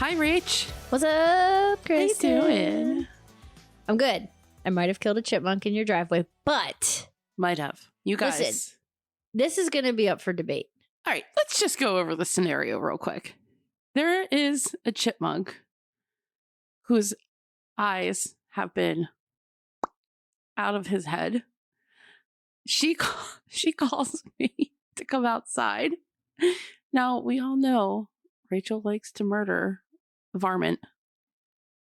Hi, Rach. What's up, Krystyn? How you doing? I'm good. I might have killed a chipmunk in your driveway, but Might have. You guys. listen, this is going to be up for debate. All right, let's just go over the scenario real quick. There is a chipmunk whose eyes have been out of his head. She calls me to come outside. Now, we all know Rachel likes to murder varmint.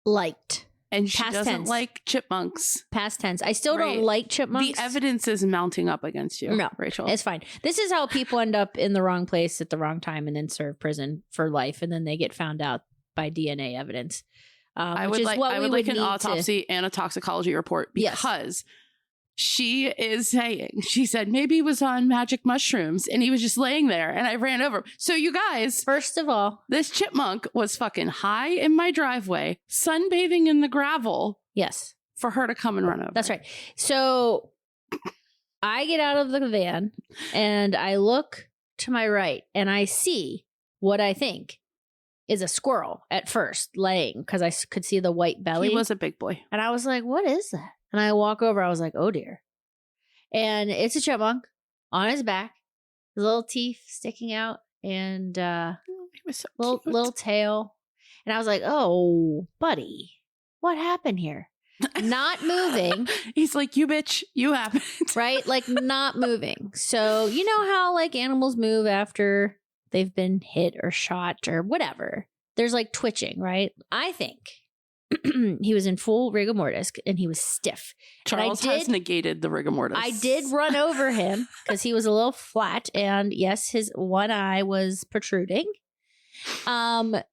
Liked. And she Past doesn't tense. like chipmunks. Past tense. I still Right. don't like chipmunks. The evidence is mounting up against you, No, Rachel. It's fine. This is how people end up in the wrong place at the wrong time and then serve prison for life, and then they get found out by DNA evidence. I which would is like what I we would like would an need autopsy and a toxicology report Yes. because she is saying, she said maybe he was on magic mushrooms and he was just laying there and I ran over him. So you guys, First of all, this chipmunk was fucking high in my driveway, sunbathing in the gravel yes, for her to come and run over. that's right. So I get out of the van and I look to my right and I see what I think is a squirrel at first laying because I could see the white belly. He was a big boy. And I was like, what is that? And I walk over, I was like, oh dear. And it's a chipmunk on his back, his little teeth sticking out and He was so cute. little tail. And I was like, oh, buddy, what happened here? Not moving, He's like, you bitch, you have it. right? Like not moving. So you know how like animals move after they've been hit or shot or whatever. There's like twitching, right? I think he was in full rigor mortis and he was stiff. Charles has negated the rigor mortis. I did run over him because he was a little flat, and yes, his one eye was protruding. But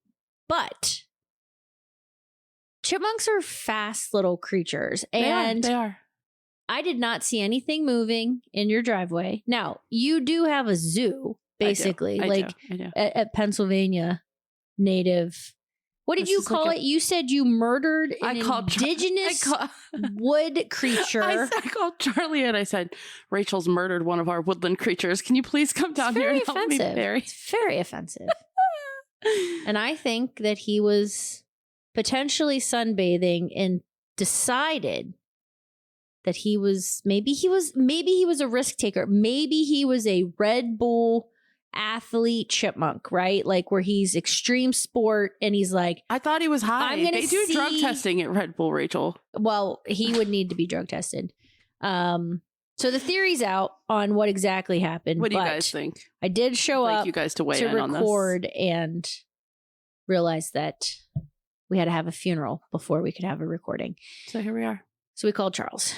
chipmunks are fast little creatures, and They are. I did not see anything moving in your driveway. Now, you do have a zoo, basically, I do. at Pennsylvania native. What did This you is call like it? You said you murdered an indigenous wood creature. I called Charlie and I said, Rachel's murdered one of our woodland creatures. Can you please come down here and help me bury? It's very offensive. And I think that he was potentially sunbathing and decided that maybe he was a risk taker. Maybe he was a Red Bull athlete chipmunk, right? Like where he's extreme sport and he's like, I thought he was high. They do drug testing at Red Bull, Rachel. Well, he would need to be drug tested. So the theory's out on what exactly happened. What do you guys think? I did show I'd like up you guys to weigh to in on this. record and realize that we had to have a funeral before we could have a recording. So here we are. So we called Charles.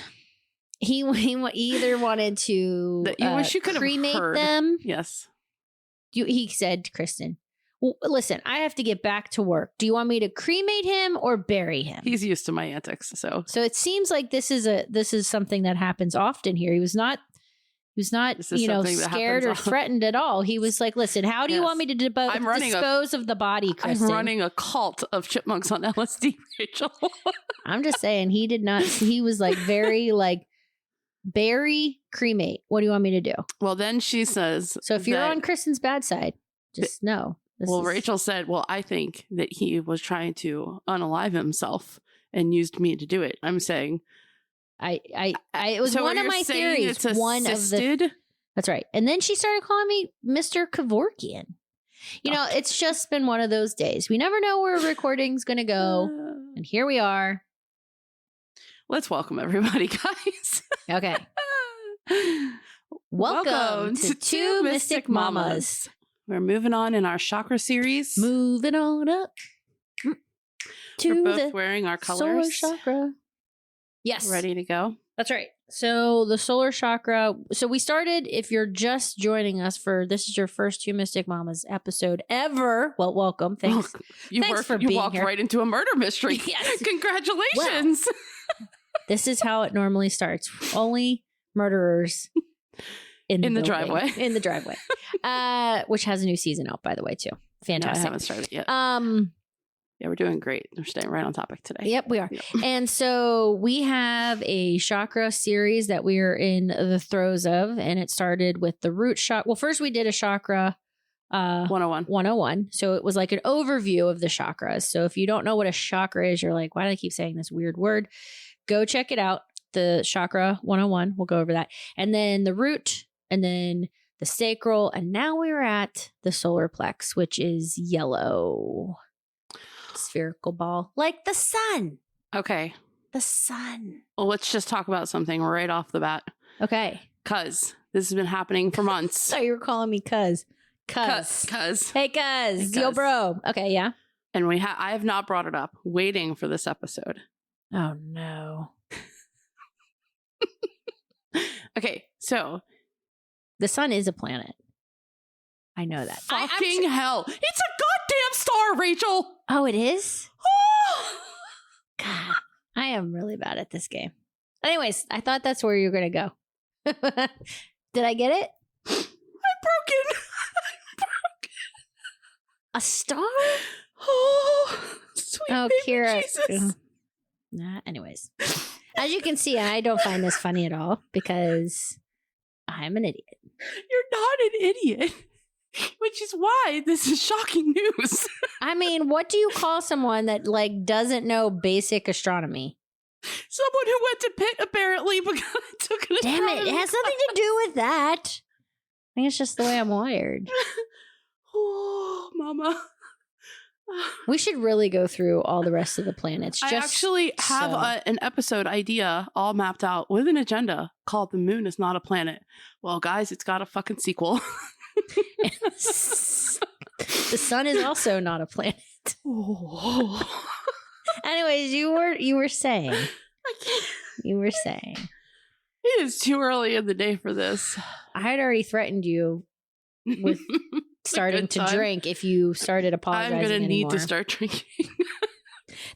He either wanted to You wish you could have cremate heard. them. Yes. He said, Krystyn, well, listen, I have to get back to work. Do you want me to cremate him or bury him? He's used to my antics, so it seems like this is something that happens often here. He was not scared or threatened at all. He was like, listen, how do you want me to dispose of the body, Krystyn? I'm running a cult of chipmunks on LSD, Rachel. I'm just saying he was like very like, bury, cremate. What do you want me to do? Well, then she says, so if you're on Krystyn's bad side, just know. Rachel said, well, I think that he was trying to unalive himself and used me to do it. I'm saying, it was one of my theories. That's right. And then she started calling me Mr. Kevorkian. It's just been one of those days. We never know where a recording's going to go. And here we are. Let's welcome everybody, guys. Okay. Welcome to Two Mystic Mamas. We're moving on in our chakra series. Moving on up to We're both wearing our colors. Solar Chakra. Yes. Ready to go? That's right. So the Solar Chakra. So we started, if you're just joining us this is your first Two Mystic Mamas episode ever. Well, welcome. Thanks. You walked right into a murder mystery. Yes. Congratulations. Well, this is how it normally starts. Only murderers in the driveway. In the driveway. Which has a new season out, by the way, too. Fantastic. No, I haven't started yet. Yeah, we're doing great. We're staying right on topic today. Yep, we are. Yep. And so we have a chakra series that we are in the throes of, and it started with the root chakra. Well, first we did a chakra 101. 101. So it was like an overview of the chakras. So if you don't know what a chakra is, you're like, why do I keep saying this weird word? Go check it out. The chakra 101. We'll go over that. And then the root, and then the sacral. And now we're at the solar plex, which is yellow. Spherical ball. Like the sun. Okay. The sun. Well, let's just talk about something right off the bat. Okay. Cuz this has been happening for months. So you were calling me cuz. Cuz. Hey, cuz. Yo, bro. Okay, yeah. And I have not brought it up, waiting for this episode. Oh, no. Okay, so. The sun is a planet. I know that. Fucking hell. It's a goddamn star, Rachel. Oh, it is? God, I am really bad at this game. Anyways, I thought that's where you were going to go. Did I get it? I'm broken. A star? Oh, sweet baby Kira. Jesus. Anyways, as you can see, I don't find this funny at all because I'm an idiot. You're not an idiot, which is why this is shocking news. I mean, what do you call someone that like doesn't know basic astronomy? Someone who went to Pitt apparently because it took an Damn it! It has nothing to do with that. I think it's just the way I'm wired. Oh, mama. We should really go through all the rest of the planets. I actually have an episode idea all mapped out with an agenda called "The Moon is Not a Planet." Well, guys, it's got a fucking sequel. The sun is also not a planet. Oh. Anyways, you were saying. I can't. You were saying. It is too early in the day for this. I had already threatened you with starting to drink if you started apologizing. I'm going to need to start drinking.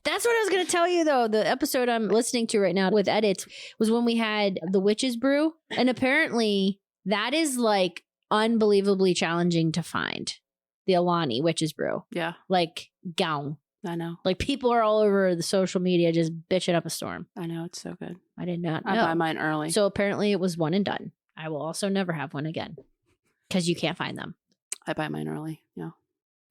That's what I was going to tell you, though. The episode I'm listening to right now with edits was when we had the witch's brew. And apparently that is like unbelievably challenging to find. The Alani witch's brew. Yeah. Like, gown. I know. Like, people are all over the social media just bitching up a storm. I know. It's so good. I did not know. I buy mine early. So apparently it was one and done. I will also never have one again because you can't find them. I buy mine early. Yeah.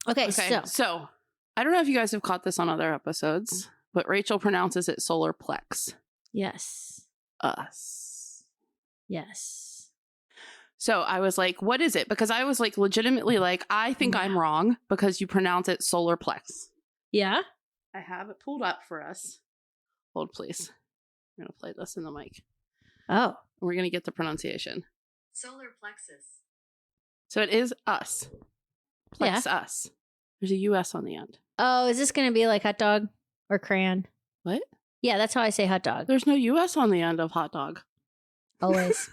Okay. So I don't know if you guys have caught this on other episodes, but Rachel pronounces it solar plex. Yes. Us. Yes. So I was like, what is it? Because I was like, legitimately like, I think I'm wrong because you pronounce it solar plex. Yeah? I have it pulled up for us. Hold, please. I'm going to play this in the mic. Oh. We're going to get the pronunciation. Solar plexus. So it is us. Plex us. There's a US on the end. Oh, is this going to be like hot dog or crayon? What? Yeah, that's how I say hot dog. There's no US on the end of hot dog. Always.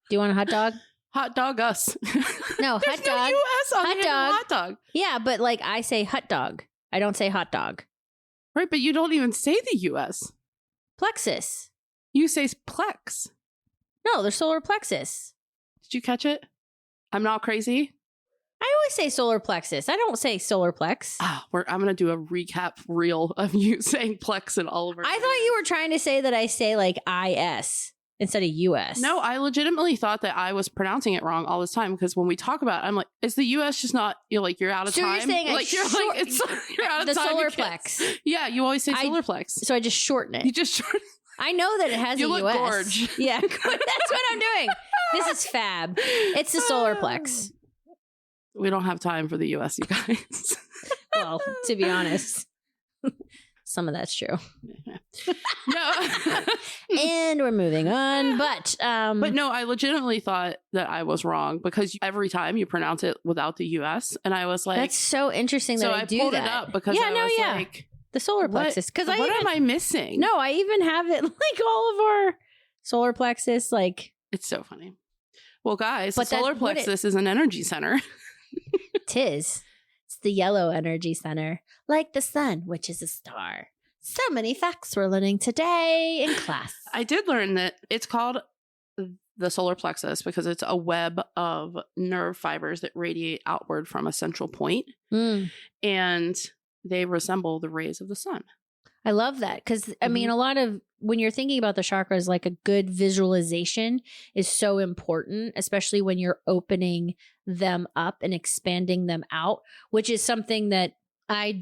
Do you want a hot dog? Hot dog us. No, There's hot dog. no US on Hot the end dog. of hot dog. Yeah, but like I say hot dog. I don't say hot dog. Right, but you don't even say the US. Plexus. You say plex. No, they're solar plexus. Did you catch it? I'm not crazy. I always say solar plexus. I don't say solar plex. I'm going to do a recap reel of you saying plex and all over. I thought you were trying to say that I say like IS instead of US. No, I legitimately thought that I was pronouncing it wrong all this time because when we talk about it, I'm like, is the US just not, you're like, you're out of So time? you're saying like, you're out of the time. solar You can't- plex. Yeah, you always say solar plex. So I just shorten it. You just short. I know that it has You a look US. gorge. Yeah, that's what I'm doing. This is fab. It's the solar plex. We don't have time for the US, you guys. Well, to be honest, some of that's true. No. And we're moving on. But no, I legitimately thought that I was wrong because every time you pronounce it without the US, and I was like, that's so interesting that I do pulled that. it up because I was like, the solar plexus. Because what am I missing? No, I even have it like all of our solar plexus. Like it's so funny. Well, guys, But the solar plexus is an energy center. It's the yellow energy center, like the sun, which is a star. So many facts we're learning today in class. I did learn that it's called the solar plexus because it's a web of nerve fibers that radiate outward from a central point, and they resemble the rays of the sun. I love that because I mean, a lot of when you're thinking about the chakras, like a good visualization is so important, especially when you're opening them up and expanding them out, which is something that I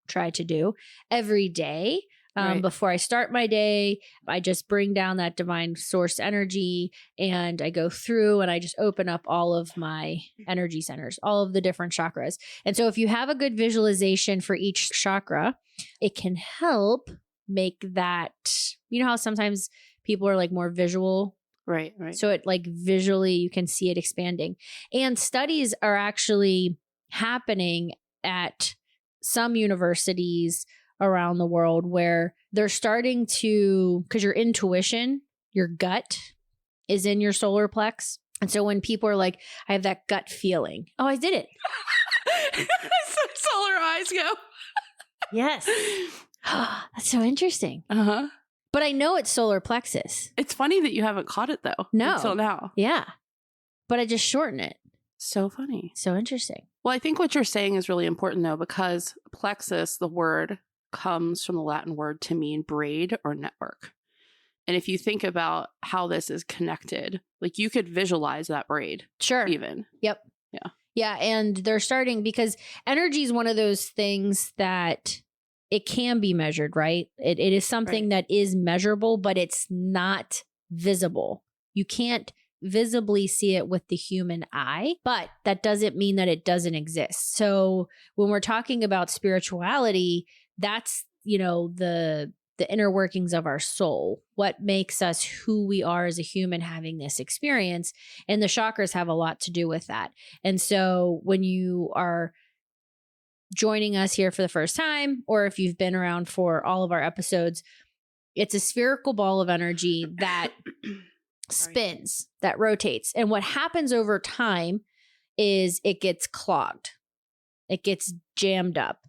try to do every day. Right. Before I start my day, I just bring down that divine source energy and I go through and I just open up all of my energy centers, all of the different chakras. And so if you have a good visualization for each chakra, it can help make that, you know how sometimes people are like more visual. Right. So it like visually you can see it expanding. And studies are actually happening at some universities around the world where they're starting to, because your intuition, your gut is in your solar plex. And so when people are like, I have that gut feeling. Oh, I did it. Solar eyes go. Yes. That's so interesting. Uh-huh. But I know it's solar plexus. It's funny that you haven't caught it though. No. Until now. Yeah. But I just shorten it. So funny. So interesting. Well, I think what you're saying is really important though, because plexus, the word, comes from the Latin word to mean braid or network. And if you think about how this is connected, like you could visualize that braid. Sure. Even. Yep. Yeah. Yeah. And they're starting because energy is one of those things that it can be measured, right? It is something that is measurable, but it's not visible. You can't visibly see it with the human eye, but that doesn't mean that it doesn't exist. So when we're talking about spirituality, that's, you know, the inner workings of our soul, what makes us who we are as a human having this experience. And the chakras have a lot to do with that. And so when you are joining us here for the first time, or if you've been around for all of our episodes, it's a spherical ball of energy that spins, that rotates. And what happens over time is it gets clogged. It gets jammed up.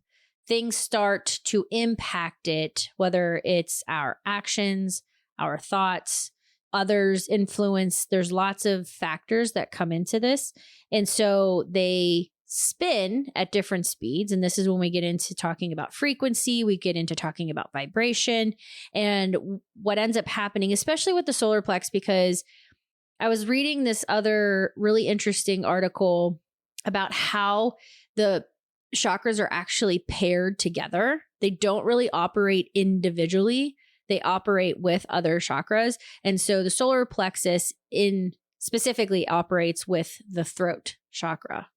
Things start to impact it, whether it's our actions, our thoughts, others' influence. There's lots of factors that come into this. And so they spin at different speeds. And this is when we get into talking about frequency, we get into talking about vibration. And what ends up happening, especially with the solar plex, because I was reading this other really interesting article about how the chakras are actually paired together. They don't really operate individually. They operate with other chakras. And so the solar plexus specifically operates with the throat chakra,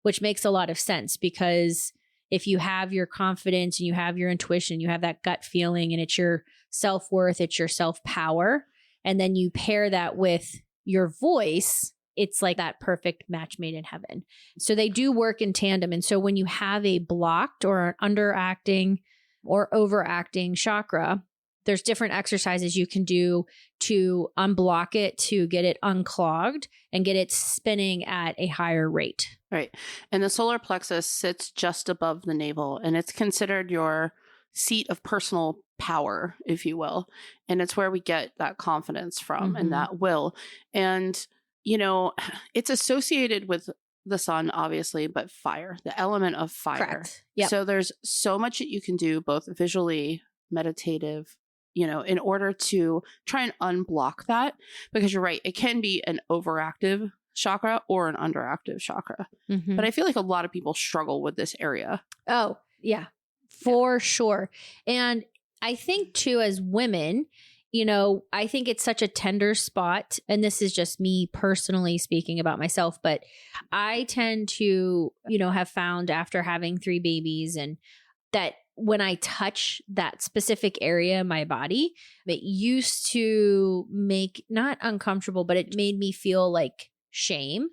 which makes a lot of sense because if you have your confidence and you have your intuition, you have that gut feeling and it's your self-worth, it's your self-power, and then you pair that with your voice, it's like that perfect match made in heaven. So they do work in tandem. And so when you have a blocked or an underacting or overacting chakra, there's different exercises you can do to unblock it, to get it unclogged and get it spinning at a higher rate. Right. And the solar plexus sits just above the navel, and it's considered your seat of personal power, if you will. And it's where we get that confidence from and that will. And, you know, it's associated with the sun, obviously, but fire, the element of fire. Correct. Yep. So there's so much that you can do, both visually, meditative, you know, in order to try and unblock that. Because you're right, it can be an overactive chakra or an underactive chakra. But I feel like a lot of people struggle with this area. Oh, yeah, for sure. And I think too, as women, you know, I think it's such a tender spot. And this is just me personally speaking about myself, but I tend to, you know, have found after having 3 babies and that when I touch that specific area in my body, it used to make not uncomfortable, but it made me feel like shame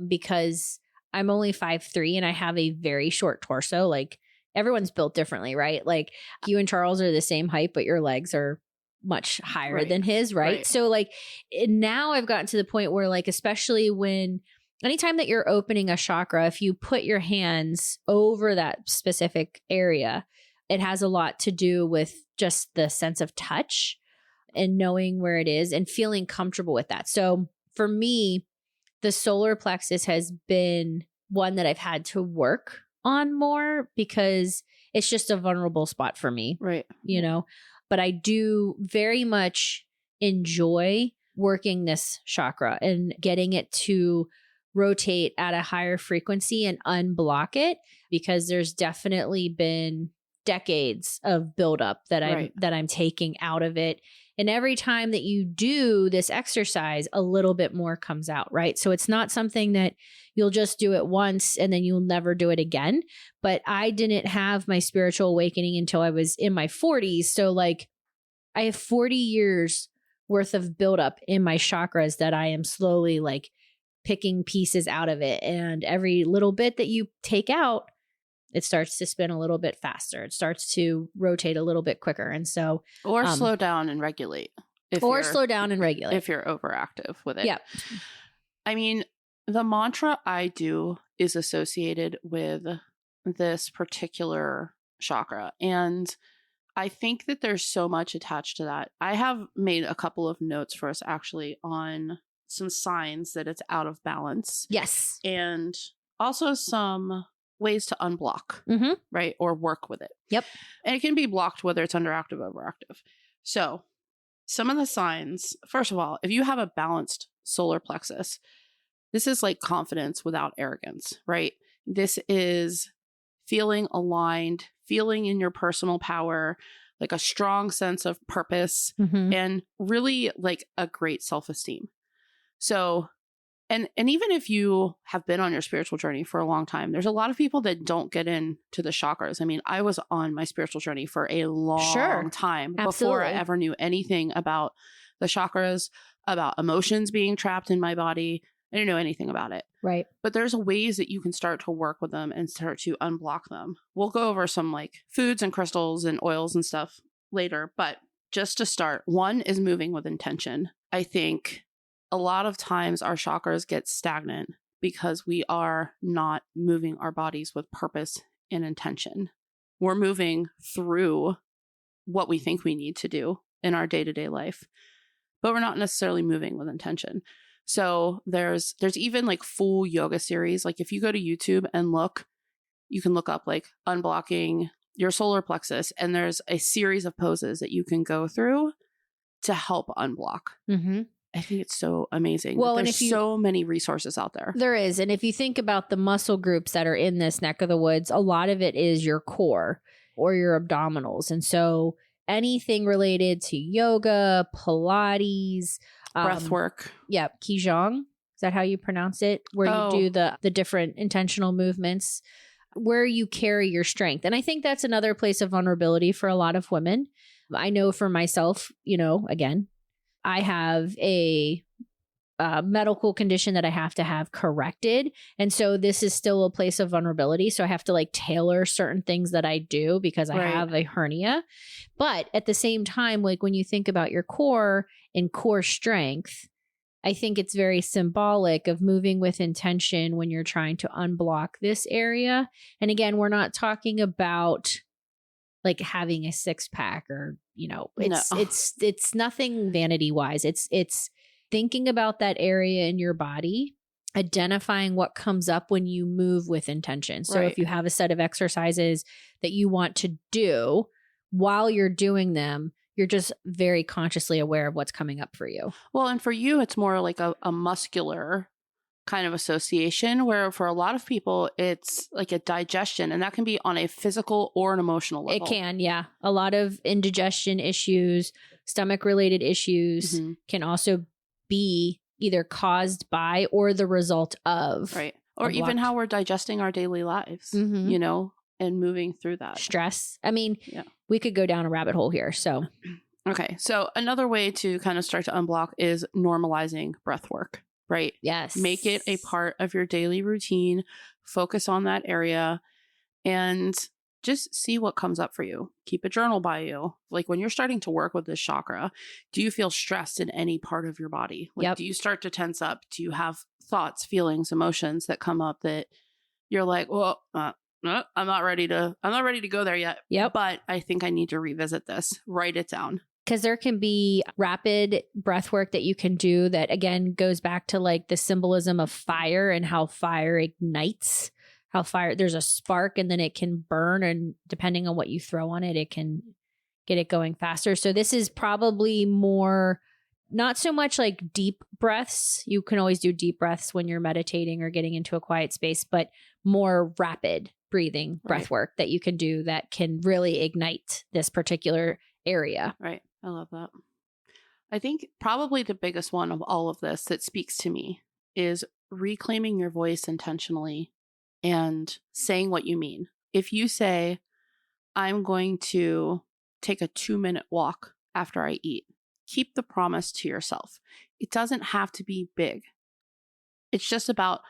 because I'm only 5'3" and I have a very short torso. Like everyone's built differently, right? Like you and Charles are the same height, but your legs are much higher than his, right? So like now I've gotten to the point where like, especially when anytime that you're opening a chakra, if you put your hands over that specific area, it has a lot to do with just the sense of touch and knowing where it is and feeling comfortable with that. So for me, the solar plexus has been one that I've had to work on more because it's just a vulnerable spot for me. Right. You know, but I do very much enjoy working this chakra and getting it to rotate at a higher frequency and unblock it, because there's definitely been decades of buildup that I'm taking out of it. And every time that you do this exercise, a little bit more comes out, right? So it's not something that you'll just do it once and then you'll never do it again. But I didn't have my spiritual awakening until I was in my 40s. So like I have 40 years worth of buildup in my chakras that I am slowly like picking pieces out of it. And every little bit that you take out, it starts to spin a little bit faster. It starts to rotate a little bit quicker. And so, or slow down and regulate. If you're overactive with it. Yeah. I mean, the mantra I do is associated with this particular chakra. And I think that there's so much attached to that. I have made a couple of notes for us actually on some signs that it's out of balance. Yes. And also some ways to unblock, right? Or work with it. Yep. And it can be blocked whether it's underactive or overactive. So some of the signs, first of all, if you have a balanced solar plexus, this is like confidence without arrogance, right? This is feeling aligned, feeling in your personal power, like a strong sense of purpose, and really like a great self-esteem. So And even if you have been on your spiritual journey for a long time, there's a lot of people that don't get into the chakras. I mean, I was on my spiritual journey for a long time before I ever knew anything about the chakras, about emotions being trapped in my body. I didn't know anything about it. Right. But there's ways that you can start to work with them and start to unblock them. We'll go over some like foods and crystals and oils and stuff later. But just to start, one is moving with intention. I think a lot of times our chakras get stagnant because we are not moving our bodies with purpose and intention. We're moving through what we think we need to do in our day-to-day life, but we're not necessarily moving with intention. So there's even like full yoga series. Like if you go to YouTube and look, you can look up like unblocking your solar plexus, and there's a series of poses that you can go through to help unblock. I think it's so amazing. Well, and there's so many resources out there. There is. And if you think about the muscle groups that are in this neck of the woods, a lot of it is your core or your abdominals. And so anything related to yoga, Pilates, breath work. Yeah. Qigong. Is that how you pronounce it? Where you do the different intentional movements, where you carry your strength. And I think that's another place of vulnerability for a lot of women. I know for myself, again, I have a medical condition that I have to have corrected. And so this is still a place of vulnerability. So I have to like tailor certain things that I do because I have a hernia. But at the same time, like when you think about your core and core strength, I think it's very symbolic of moving with intention when you're trying to unblock this area. And again, we're not talking about like having a six pack or, it's nothing vanity wise. It's thinking about that area in your body, identifying what comes up when you move with intention. So if you have a set of exercises that you want to do, while you're doing them, you're just very consciously aware of what's coming up for you. Well, and for you, it's more like a muscular kind of association, where for a lot of people, it's like a digestion, and that can be on a physical or an emotional level. It can, yeah. A lot of indigestion issues, stomach related issues can also be either caused by or the result of. Right. Or even how we're digesting our daily lives, and moving through that. Stress. I mean, we could go down a rabbit hole here. So, okay. So another way to kind of start to unblock is normalizing breath work. Right? Yes. Make it a part of your daily routine. Focus on that area and just see what comes up for you. Keep a journal by you. Like when you're starting to work with this chakra, do you feel stressed in any part of your body? Like, do you start to tense up? Do you have thoughts, feelings, emotions that come up that you're like, well, I'm not ready to go there yet. But I think I need to revisit this. Write it down. Because there can be rapid breath work that you can do that, again, goes back to like the symbolism of fire and how fire ignites, how fire, there's a spark and then it can burn. And depending on what you throw on it, it can get it going faster. So this is probably more, not so much like deep breaths. You can always do deep breaths when you're meditating or getting into a quiet space, but more rapid breathing breath work that you can do that can really ignite this particular area. Right. I love that. I think probably the biggest one of all of this that speaks to me is reclaiming your voice intentionally and saying what you mean. If you say, I'm going to take a 2-minute walk after I eat, keep the promise to yourself. It doesn't have to be big. It's just about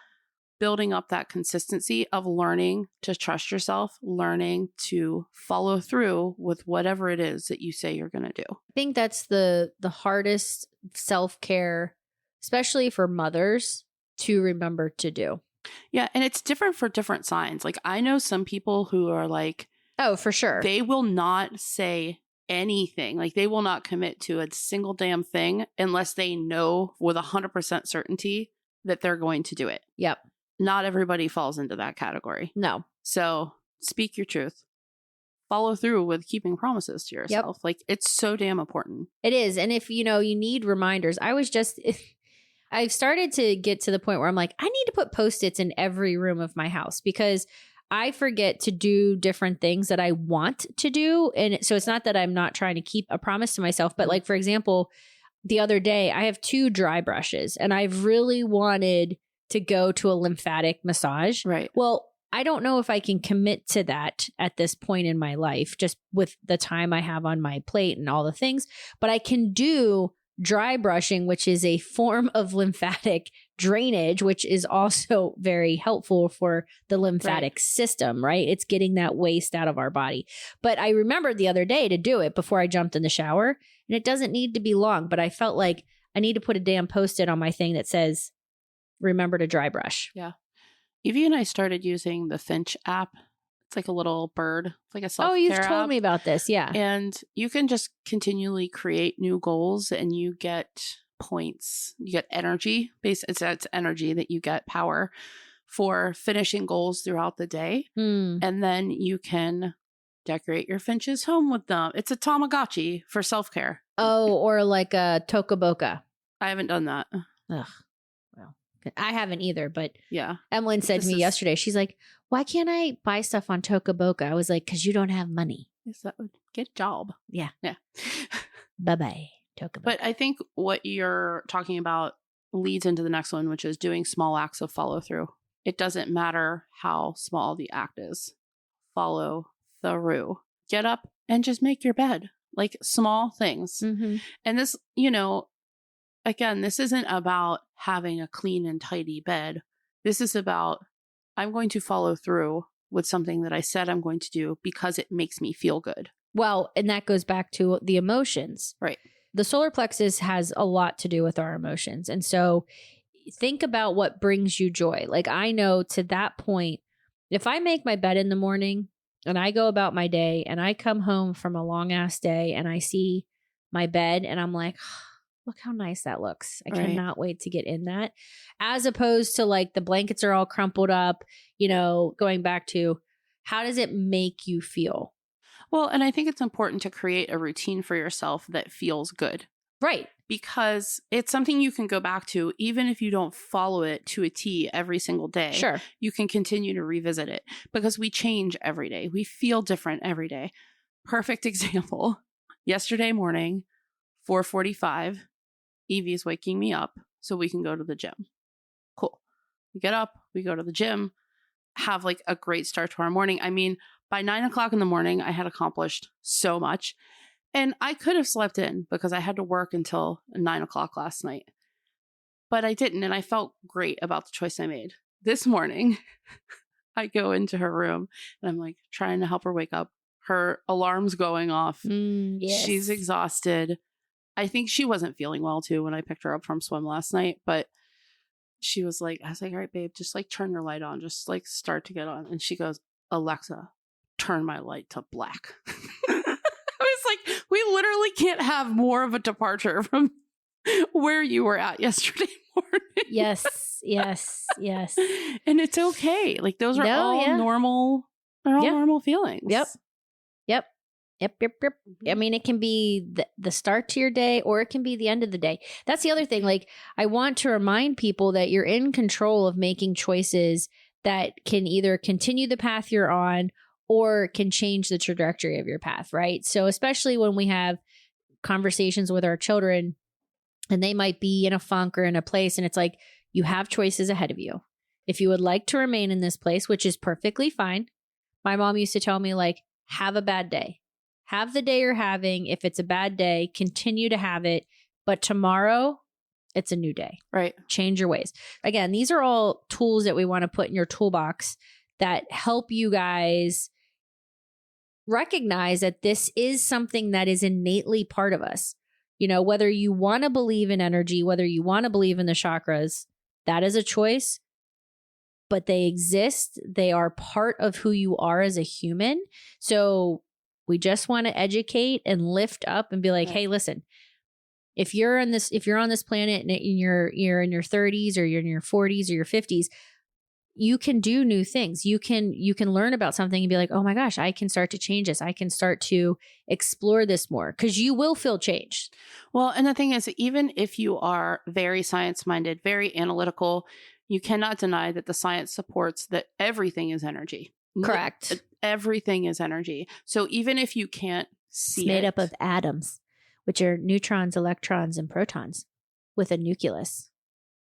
building up that consistency of learning to trust yourself, learning to follow through with whatever it is that you say you're going to do. I think that's the hardest self-care, especially for mothers, to remember to do. Yeah, and it's different for different signs. Like I know some people who are like, oh, for sure. They will not say anything. Like they will not commit to a single damn thing unless they know with 100% certainty that they're going to do it. Yep. Not everybody falls into that category. No. So speak your truth. Follow through with keeping promises to yourself. Like it's so damn important. It is. And if you need reminders, I've started to get to the point where I'm like, I need to put Post-its in every room of my house because I forget to do different things that I want to do. And so it's not that I'm not trying to keep a promise to myself, but like, for example, the other day I have 2 dry brushes and I've really wanted to go to a lymphatic massage. Right. Well, I don't know if I can commit to that at this point in my life, just with the time I have on my plate and all the things, but I can do dry brushing, which is a form of lymphatic drainage, which is also very helpful for the lymphatic system, right? It's getting that waste out of our body. But I remembered the other day to do it before I jumped in the shower, and it doesn't need to be long, but I felt like I need to put a damn Post-it on my thing that says, remember to dry brush. Yeah. Evie and I started using the Finch app. It's like a little bird. It's like a self-care Oh, you've app. told me about this. Yeah. And you can just continually create new goals and you get points. You get energy. It's energy that you get, power for finishing goals throughout the day. And then you can decorate your Finch's home with them. It's a Tamagotchi for self-care. Oh, or like a Tokaboka. I haven't done that. Ugh. Well, I haven't either, but yeah. Emlyn said to me yesterday, she's like, why can't I buy stuff on Tokaboka? I was like, because you don't have money. Yes, that would get a job. Yeah. Yeah. Bye-bye, Tokaboka. But I think what you're talking about leads into the next one, which is doing small acts of follow through. It doesn't matter how small the act is. Follow through. Get up and just make your bed. Like small things. Mm-hmm. And this, again, this isn't about having a clean and tidy bed. This is about, I'm going to follow through with something that I said I'm going to do because it makes me feel good. Well, and that goes back to the emotions. Right. The solar plexus has a lot to do with our emotions. And so think about what brings you joy. Like I know to that point, if I make my bed in the morning and I go about my day and I come home from a long ass day and I see my bed and I'm like, look how nice that looks. I cannot wait to get in that. As opposed to like the blankets are all crumpled up, going back to how does it make you feel? Well, and I think it's important to create a routine for yourself that feels good. Right. Because it's something you can go back to, even if you don't follow it to a T every single day. Sure. You can continue to revisit it because we change every day. We feel different every day. Perfect example. Yesterday morning, 4:45, Evie's waking me up so we can go to the gym. Cool. We get up, we go to the gym, have like a great start to our morning. I mean, by 9 o'clock in the morning, I had accomplished so much. And I could have slept in because I had to work until 9 o'clock last night. But I didn't, and I felt great about the choice I made. This morning, I go into her room, and I'm like trying to help her wake up. Her alarm's going off. Yes. She's exhausted. I think she wasn't feeling well, too, when I picked her up from swim last night. But I was like, all right, babe, just like turn your light on. Just like start to get on. And she goes, Alexa, turn my light to black. Like, we literally can't have more of a departure from where you were at yesterday morning. Yes. And it's okay. Like those are all normal. They're all normal feelings. Yep. Yep. I mean, it can be the start to your day or it can be the end of the day. That's the other thing. Like, I want to remind people that you're in control of making choices that can either continue the path you're on or can change the trajectory of your path, right? So especially when we have conversations with our children and they might be in a funk or in a place, and it's like, you have choices ahead of you. If you would like to remain in this place, which is perfectly fine. My mom used to tell me, like, have a bad day. Have the day you're having. If it's a bad day, continue to have it. But tomorrow, it's a new day. Right. Change your ways. Again, these are all tools that we want to put in your toolbox that help you guys recognize that this is something that is innately part of us. You know, whether you want to believe in energy, whether you want to believe in the chakras, that is a choice. But they exist. They are part of who you are as a human. So we just want to educate and lift up and be like, hey, listen, if you're on this planet and you're in your 30s or you're in your 40s or your 50s, you can do new things. You can learn about something and be like, oh my gosh, I can start to change this. I can start to explore this more, because you will feel changed. Well, and the thing is, even if you are very science-minded, very analytical, you cannot deny that the science supports that everything is energy. Correct. Everything is energy. So even if you can't see it's made up of atoms, which are neutrons, electrons, and protons with a nucleus.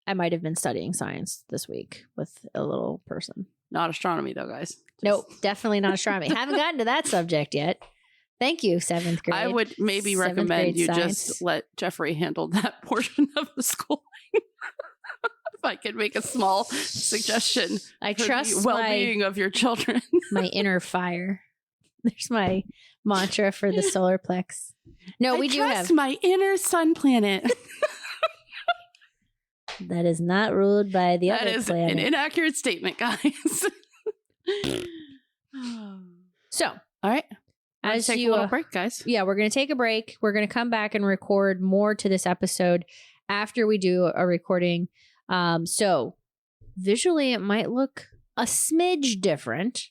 I might have been studying science this week with a little person. Not astronomy, though, guys. Nope, definitely not astronomy. Haven't gotten to that subject yet. Thank you, 7th grade. I would maybe recommend you science. just let Jeffrey handle that portion of the schooling. If I could make a small suggestion. I for trust the well-being of your children. my inner fire. There's my mantra for the solar plex. No, we do have my inner sun planet. that is not ruled by the That other is planet. an inaccurate statement, guys. So, all right. as take you a little break, guys. Yeah, we're going to take a break. We're going to come back and record more to this episode after we do a recording. So visually it might look a smidge different,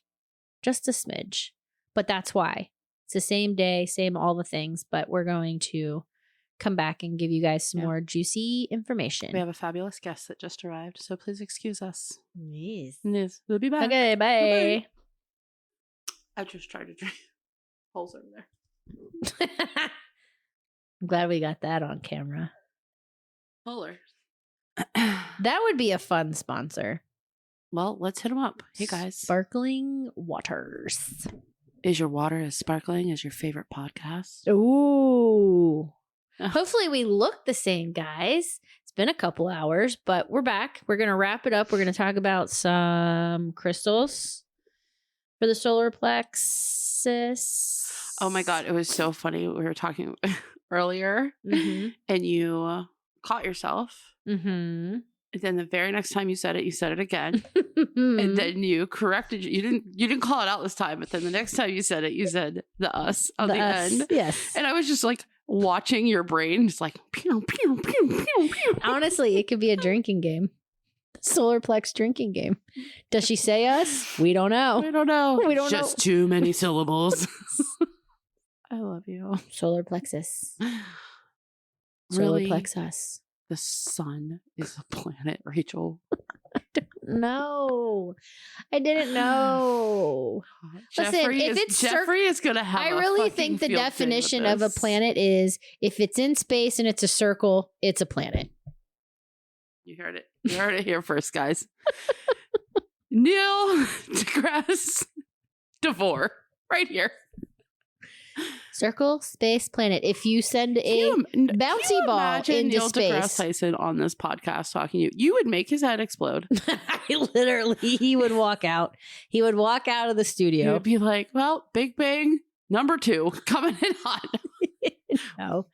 just a smidge, but that's why. It's the same day, same all the things, but we're going to come back and give you guys some more juicy information. We have a fabulous guest that just arrived, so please excuse us. Yes. Yes, we'll be back. Okay, bye. Bye-bye. I just tried to drink holes over there. I'm glad we got that on camera. Fuller. That would be a fun sponsor. Well, let's hit them up. Hey, guys. Sparkling waters. Is your water as sparkling as your favorite podcast? Ooh. Hopefully we look the same, guys. It's been a couple hours, but we're back. We're going to wrap it up. We're going to talk about some crystals for the solar plexus. Oh my God. It was so funny. We were talking earlier and you caught yourself. And then the very next time you said it again. And then you corrected. You didn't call it out this time, but then the next time you said it, you said the us on the end. Yes. And I was just like watching your brain, just like pew, pew, pew, pew, pew. Honestly, it could be a drinking game. Solar plex drinking game. Does she say us? We don't know. I don't know. We don't know. Just too many syllables. I love you. Solar plexus. Really? Solar plexus. The sun is a planet, Rachel. No, I didn't know. Listen, Jeffrey is going to have I really think the definition of a planet is if it's in space and it's a circle, it's a planet. You heard it. You heard it here first, guys. Neil deGrasse DeVore, right here. Circle, space, planet. If you send a bouncy ball into Neil space, deGrasse Tyson on this podcast talking to you would make his head explode. He would walk out. He would walk out of the He studio. would be like, "Well, Big Bang number 2 coming in hot." No.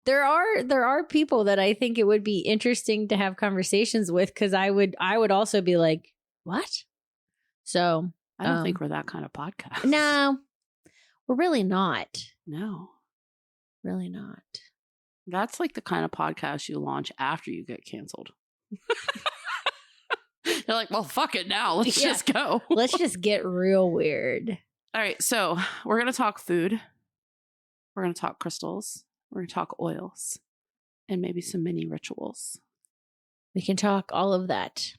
There are people that I think it would be interesting to have conversations with, because I would also be like, what? So I don't think we're that kind of podcast. No, we're really not. No. Really not. That's like the kind of podcast you launch after you get canceled. You're like, well, fuck it now. Let's just go. Let's just get real weird. All right. So we're going to talk food. We're going to talk crystals. We're going to talk oils. And maybe some mini rituals. We can talk all of that.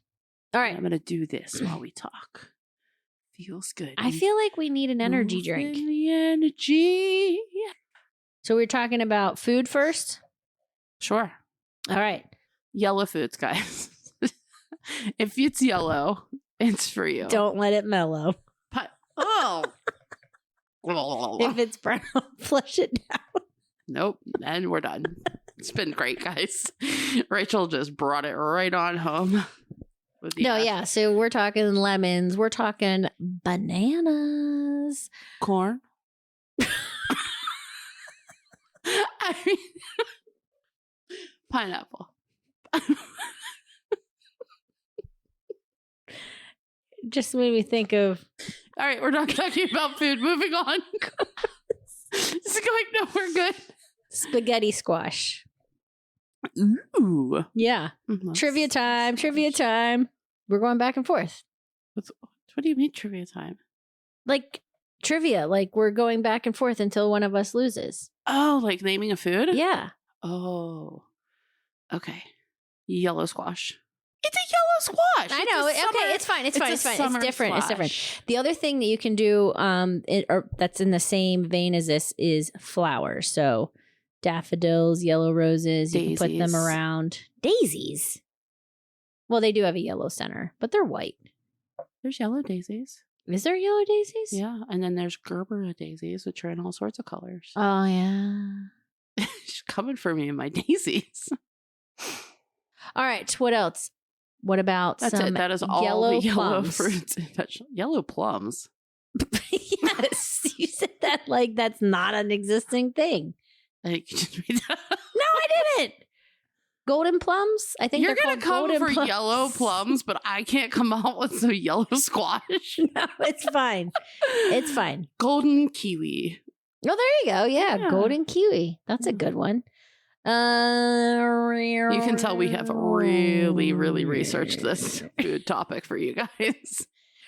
All right. I'm going to do this while we talk. Feels good. I feel like we need an energy Move drink. in the energy. So we're talking about food first? Sure. All right. Yellow foods, guys. If it's yellow, it's for you. Don't let it mellow. Oh. If it's brown, flush it down. Nope. And we're done. It's been great, guys. Rachel just brought it right on home. No, yeah. So we're talking lemons. We're talking bananas. Corn. I mean, pineapple. Just made me think of... All right, we're not talking about food. Moving on. It's going nowhere good. Spaghetti squash. Ooh. Yeah. Trivia time. Trivia time. We're going back and forth. What do you mean trivia time? Like trivia. Like we're going back and forth until one of us loses. Oh, like naming a food? Yeah. Oh. Okay. Yellow squash. It's a yellow squash. I know. Okay, it's fine. It's fine. It's fine. It's different. Squash. It's different. The other thing that you can do, that's in the same vein as this, is flowers. So daffodils, yellow roses. You can put them around. Daisies. Well, they do have a yellow center, but they're white. There's yellow daisies. Is there yellow daisies? Yeah, and then there's Gerber daisies, which are in all sorts of colors. Oh yeah. She's coming for me in my daisies. All right. What else? What about That's some it. That is all yellow the yellow plums? fruits and vegetables. Yellow plums. Yes, you said that like that's not an existing thing. Like, just read that. No, I didn't. Golden plums? I think You're they're gonna called come golden for plums. yellow plums, but I can't come out with some yellow squash. No, it's fine. It's fine. Golden kiwi. Oh, there you go. Yeah, Yeah. golden kiwi. That's a good one. You can tell we have really, really researched this food topic for you guys.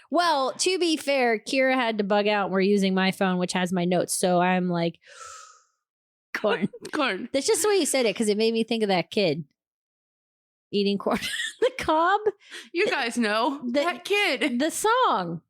Well, to be fair, Kira had to bug out. We're using my phone, which has my notes. So I'm like, corn. Corn. That's just the way you said it because it made me think of that kid eating corn. The cob. You guys know that kid. The song.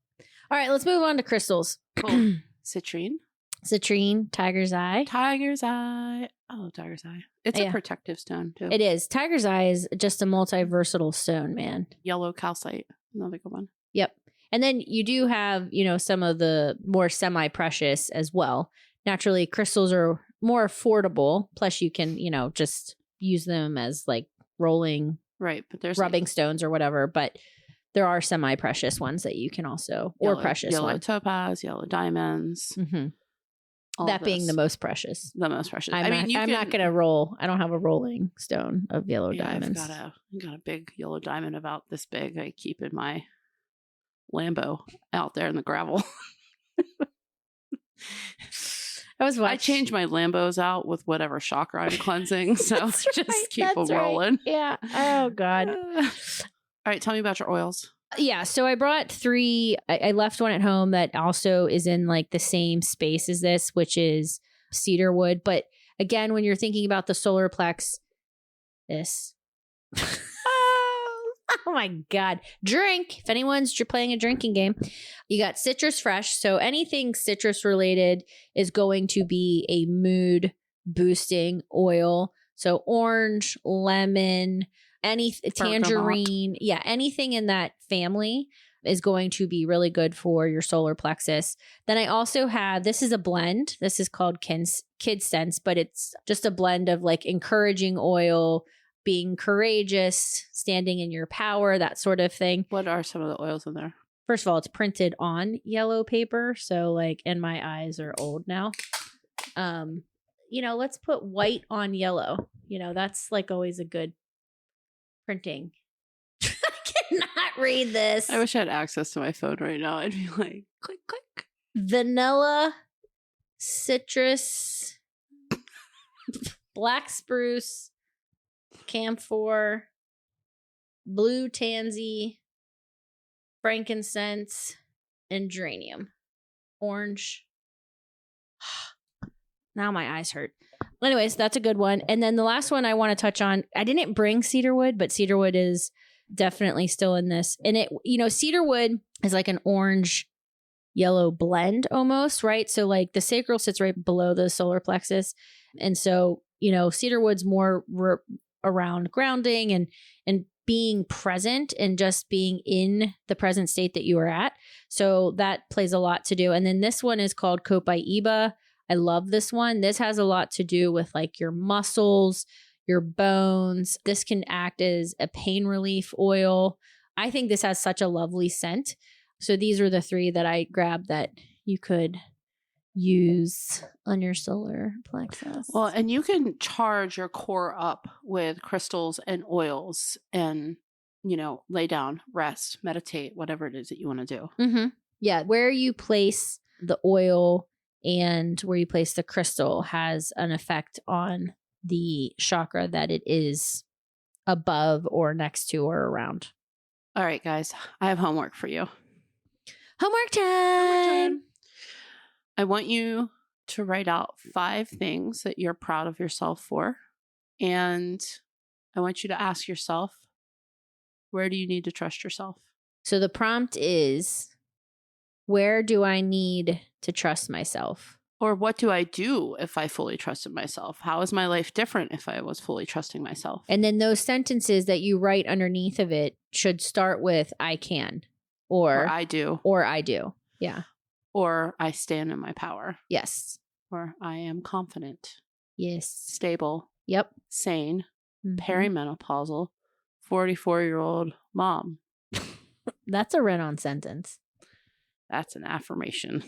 All right, let's move on to crystals. Cool. Citrine. Citrine, tiger's eye. Tiger's eye. Oh, tiger's eye. It's a protective stone, too. It is. Tiger's eye is just a multi-versatile stone, man. Yellow calcite. Another good one. Yep. And then you do have, some of the more semi-precious as well. Naturally, crystals are more affordable. Plus, you can, just use them as like rolling, right? But there's rubbing stones or whatever. But there are semi-precious ones that you can also, or precious yellow ones. topaz, yellow diamonds. Mm-hmm. That being the most precious. The most precious. I'm not going to roll. I don't have a rolling stone of yellow diamonds. I've got a big yellow diamond about this big. I keep in my Lambo out there in the gravel. I change my Lambos out with whatever chakra I'm cleansing. So just keep them rolling. Yeah. Oh, God. All right. Tell me about your oils. Yeah, so I brought 3. I left one at home that also is in like the same space as this, which is cedar wood. But again, when you're thinking about the solar plex, this. Oh my God. Drink. If anyone's playing a drinking game, you got citrus fresh. So anything citrus related is going to be a mood boosting oil. So orange, lemon, tangerine, anything in that family is going to be really good for your solar plexus. Then I also have, this is a blend. This is called Kid Sense, but it's just a blend of like encouraging oil, being courageous, standing in your power, that sort of thing. What are some of the oils in there? First of all, it's printed on yellow paper. So like, and my eyes are old now. Let's put white on yellow. That's like always a good printing. I cannot read this. I wish I had access to my phone right now. I'd be like, click, click. Vanilla, citrus, black spruce, camphor, blue tansy, frankincense, and geranium. Orange. Now my eyes hurt. Anyways, that's a good one. And then the last one I want to touch on, I didn't bring cedarwood, but cedarwood is definitely still in this. And it, cedarwood is like an orange yellow blend almost, right? So like the sacral sits right below the solar plexus. And so, cedarwood's more around grounding and being present and just being in the present state that you are at. So that plays a lot to do. And then this one is called Copaiba. I love this one. This has a lot to do with like your muscles, your bones. This can act as a pain relief oil. I think this has such a lovely scent. So these are the 3 that I grabbed that you could use on your solar plexus. Well, and you can charge your core up with crystals and oils and, lay down, rest, meditate, whatever it is that you want to do. Mm-hmm. Yeah. Where you place the oil and where you place the crystal has an effect on the chakra that it is above or next to or around. All right, guys, I have homework for you. Homework time. I want you to write out 5 things that you're proud of yourself for. And I want you to ask yourself, where do you need to trust yourself? So the prompt is, where do I need to trust myself? Or what do I do if I fully trusted myself? How is my life different if I was fully trusting myself? And then those sentences that you write underneath of it should start with, I can, or I do. Or I do. Yeah. Or I stand in my power. Yes. Or I am confident. Yes. Stable. Yep. Sane. Perimenopausal. 44-year-old mom. That's a run-on sentence. That's an affirmation.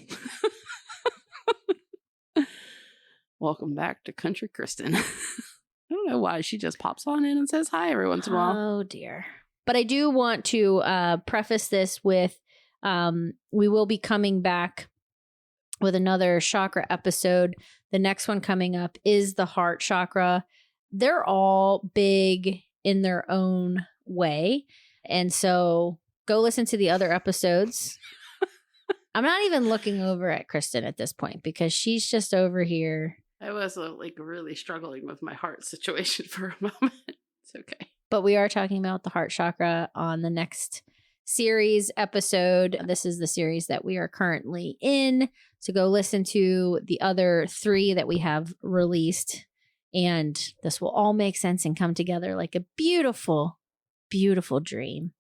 Welcome back to Country Krystyn. I don't know why she just pops on in and says hi every once in a while. Oh, dear. But I do want to preface this with we will be coming back with another chakra episode. The next one coming up is the heart chakra. They're all big in their own way. And so go listen to the other episodes. I'm not even looking over at Krystyn at this point because she's just over here. I was really struggling with my heart situation for a moment. It's okay. But we are talking about the heart chakra on the next series episode. This is the series that we are currently in. So go listen to the other 3 that we have released. And this will all make sense and come together like a beautiful, beautiful dream.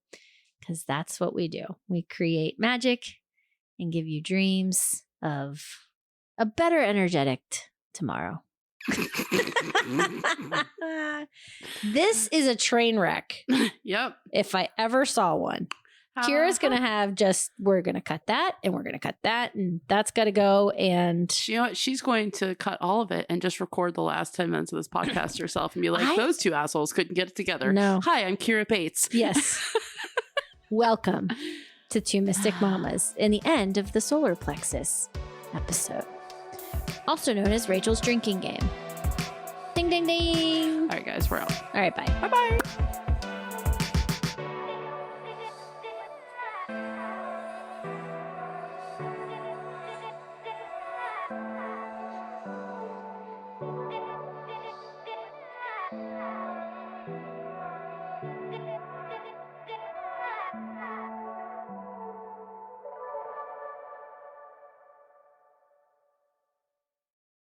Because that's what we do. We create magic and give you dreams of a better energetic tomorrow. This is a train wreck. Yep. If I ever saw one. Kira's going to have we're going to cut that and we're going to cut that and that's got to go. And you know what? She's going to cut all of it and just record the last 10 minutes of this podcast herself and be like, those 2 assholes couldn't get it together. No. Hi, I'm Kira Bates. Yes. Welcome to 2 Mystic Mamas in the end of the Solar Plexus episode. Also known as Rachel's drinking game. Ding, ding, ding. All right, guys, we're out. All right, bye. Bye-bye.